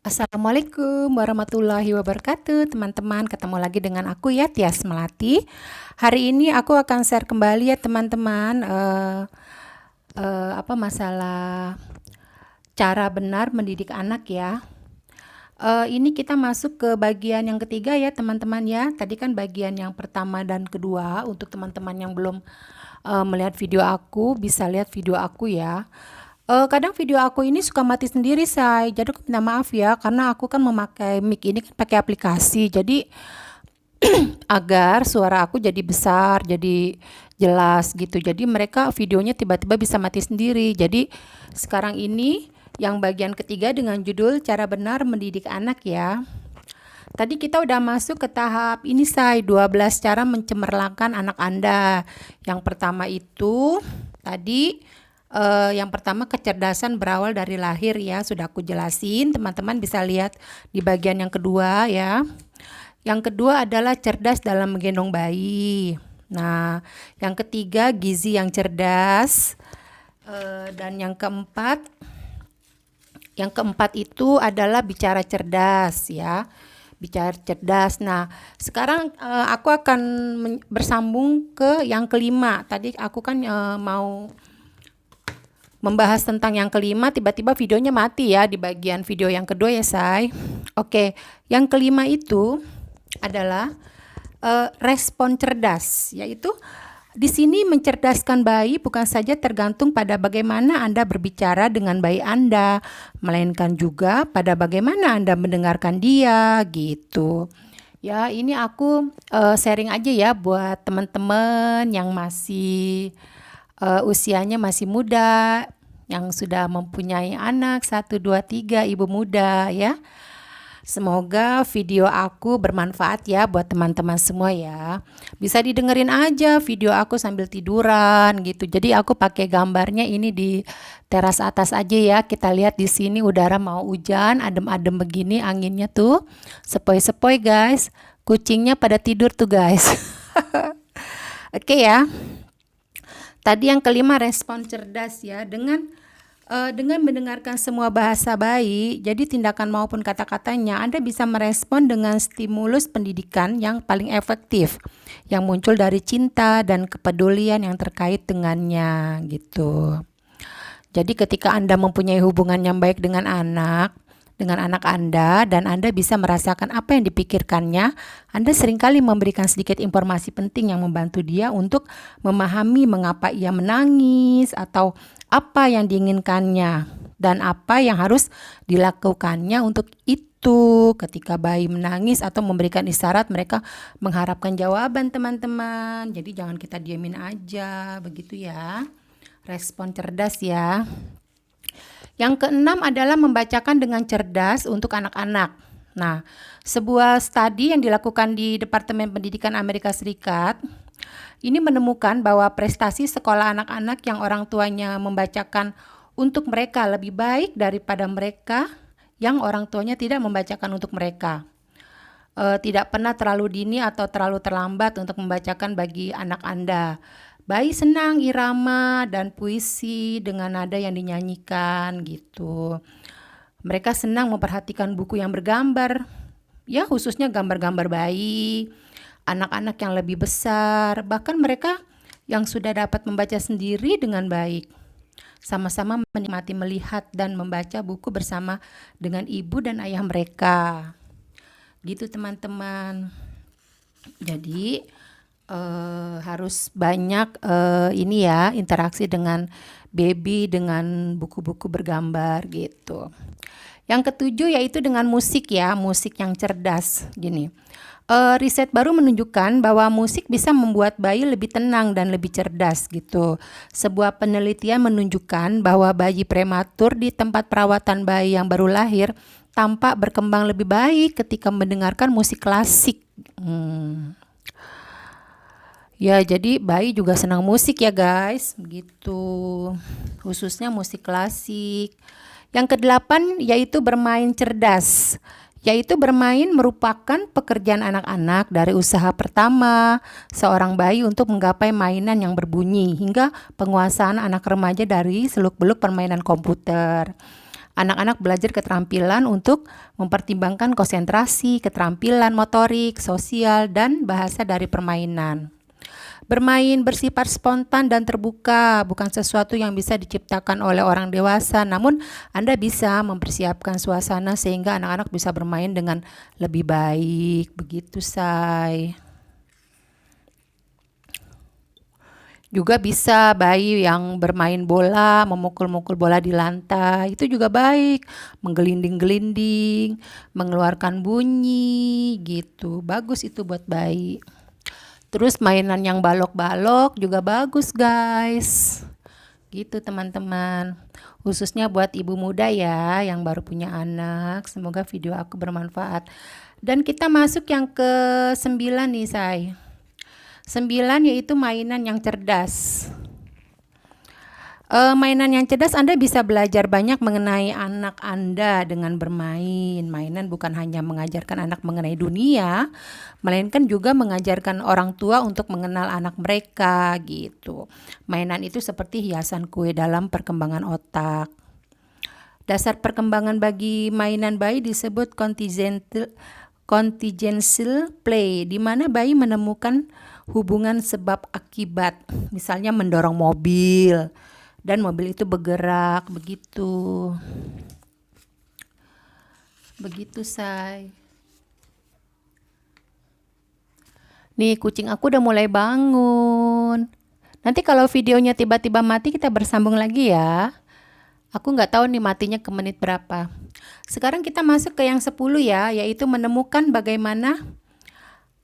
Assalamualaikum warahmatullahi wabarakatuh, teman-teman. Ketemu lagi dengan aku ya, Tias Melati. Hari ini aku akan share kembali ya teman-teman, masalah cara benar mendidik anak ya. Ini kita masuk ke bagian yang ketiga ya teman-teman ya. Tadi kan bagian yang pertama dan kedua. Untuk teman-teman yang belum melihat video aku, bisa lihat video aku ya. Kadang video aku ini suka mati sendiri, say. Jadi aku minta maaf ya, karena aku kan memakai mic ini kan pakai aplikasi. Jadi agar suara aku jadi besar, jadi jelas gitu. Jadi mereka videonya tiba-tiba bisa mati sendiri. Jadi sekarang ini yang bagian ketiga dengan judul cara benar mendidik anak ya. Tadi kita udah masuk ke tahap ini, say, 12 cara mencemerlangkan anak Anda. Yang pertama itu tadi yang pertama, kecerdasan berawal dari lahir ya, sudah aku jelasin. Teman-teman bisa lihat di bagian yang kedua ya. Yang kedua adalah cerdas dalam menggendong bayi. Nah, yang ketiga gizi yang cerdas. Dan yang keempat itu adalah bicara cerdas ya. Bicara cerdas. Nah, sekarang aku akan bersambung ke yang kelima. Tadi aku kan mau membahas tentang yang kelima, tiba-tiba videonya mati ya di bagian video yang kedua ya, say. Oke, yang kelima itu adalah respon cerdas, yaitu di sini mencerdaskan bayi bukan saja tergantung pada bagaimana Anda berbicara dengan bayi Anda, melainkan juga pada bagaimana Anda mendengarkan dia gitu. Ya, ini aku sharing aja ya buat teman-teman yang masih usianya masih muda, yang sudah mempunyai anak 1, 2, 3, ibu muda ya. Semoga video aku bermanfaat ya buat teman-teman semua ya. Bisa didengerin aja video aku sambil tiduran gitu. Jadi aku pakai gambarnya ini di teras atas aja ya. Kita lihat di sini udara mau hujan, adem-adem begini anginnya tuh. Sepoi-sepoi guys. Kucingnya pada tidur tuh guys. Oke ya. Tadi yang kelima respon cerdas ya, dengan mendengarkan semua bahasa bayi, jadi tindakan maupun kata-katanya Anda bisa merespon dengan stimulus pendidikan yang paling efektif yang muncul dari cinta dan kepedulian yang terkait dengannya gitu. Jadi ketika Anda mempunyai hubungan yang baik dengan anak Anda dan Anda bisa merasakan apa yang dipikirkannya, Anda seringkali memberikan sedikit informasi penting yang membantu dia untuk memahami mengapa ia menangis atau apa yang diinginkannya dan apa yang harus dilakukannya untuk itu. Ketika bayi menangis atau memberikan isyarat, mereka mengharapkan jawaban teman-teman. Jadi jangan kita diamin aja, begitu ya. Respon cerdas ya. Yang keenam adalah membacakan dengan cerdas untuk anak-anak. Nah, sebuah studi yang dilakukan di Departemen Pendidikan Amerika Serikat ini menemukan bahwa prestasi sekolah anak-anak yang orang tuanya membacakan untuk mereka lebih baik daripada mereka yang orang tuanya tidak membacakan untuk mereka. Tidak pernah terlalu dini atau terlalu terlambat untuk membacakan bagi anak Anda. Bayi senang irama dan puisi dengan nada yang dinyanyikan gitu. Mereka senang memperhatikan buku yang bergambar, ya khususnya gambar-gambar bayi, anak-anak yang lebih besar, bahkan mereka yang sudah dapat membaca sendiri dengan baik. Sama-sama menikmati melihat dan membaca buku bersama dengan ibu dan ayah mereka. Gitu teman-teman. Jadi harus banyak ini ya interaksi dengan baby dengan buku-buku bergambar gitu. Yang ketujuh yaitu dengan musik ya, musik yang cerdas. Gini, riset baru menunjukkan bahwa musik bisa membuat bayi lebih tenang dan lebih cerdas gitu. Sebuah penelitian menunjukkan bahwa bayi prematur di tempat perawatan bayi yang baru lahir tampak berkembang lebih baik ketika mendengarkan musik klasik. Ya, jadi bayi juga senang musik ya guys, begitu. Khususnya musik klasik. Yang kedelapan yaitu bermain cerdas. Yaitu bermain merupakan pekerjaan anak-anak dari usaha pertama seorang bayi untuk menggapai mainan yang berbunyi hingga penguasaan anak remaja dari seluk-beluk permainan komputer. Anak-anak belajar keterampilan untuk mempertimbangkan konsentrasi, keterampilan motorik, sosial, dan bahasa dari permainan. Bermain bersifat spontan dan terbuka, bukan sesuatu yang bisa diciptakan oleh orang dewasa, namun Anda bisa mempersiapkan suasana sehingga anak-anak bisa bermain dengan lebih baik. Begitu, Say. Juga bisa bayi yang bermain bola, memukul-mukul bola di lantai, itu juga baik. Menggelinding-gelinding, mengeluarkan bunyi, gitu. Bagus itu buat bayi. Terus mainan yang balok-balok juga bagus, guys. Gitu, teman-teman. Khususnya buat ibu muda ya yang baru punya anak. Semoga video aku bermanfaat. Dan kita masuk yang ke-9 nih, Say. 9 yaitu mainan yang cerdas. Mainan yang cerdas, Anda bisa belajar banyak mengenai anak Anda dengan bermain. Mainan bukan hanya mengajarkan anak mengenai dunia, melainkan juga mengajarkan orang tua untuk mengenal anak mereka gitu. Mainan itu seperti hiasan kue dalam perkembangan otak. Dasar perkembangan bagi mainan bayi disebut contingental play, di mana bayi menemukan hubungan sebab akibat. Misalnya mendorong mobil, dan mobil itu bergerak, begitu. Begitu, Say. Nih, kucing aku udah mulai bangun. Nanti kalau videonya tiba-tiba mati, kita bersambung lagi ya. Aku nggak tahu nih matinya ke menit berapa. Sekarang kita masuk ke yang 10 ya, yaitu menemukan bagaimana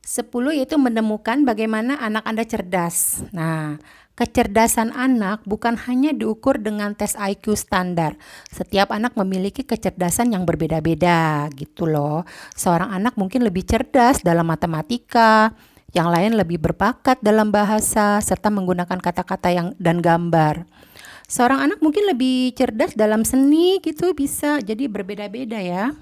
10 yaitu menemukan bagaimana anak Anda cerdas. Nah, kecerdasan anak bukan hanya diukur dengan tes IQ standar. Setiap anak memiliki kecerdasan yang berbeda-beda gitu loh. Seorang anak mungkin lebih cerdas dalam matematika, yang lain lebih berbakat dalam bahasa serta menggunakan kata-kata dan gambar. Seorang anak mungkin lebih cerdas dalam seni gitu, bisa. Jadi berbeda-beda ya.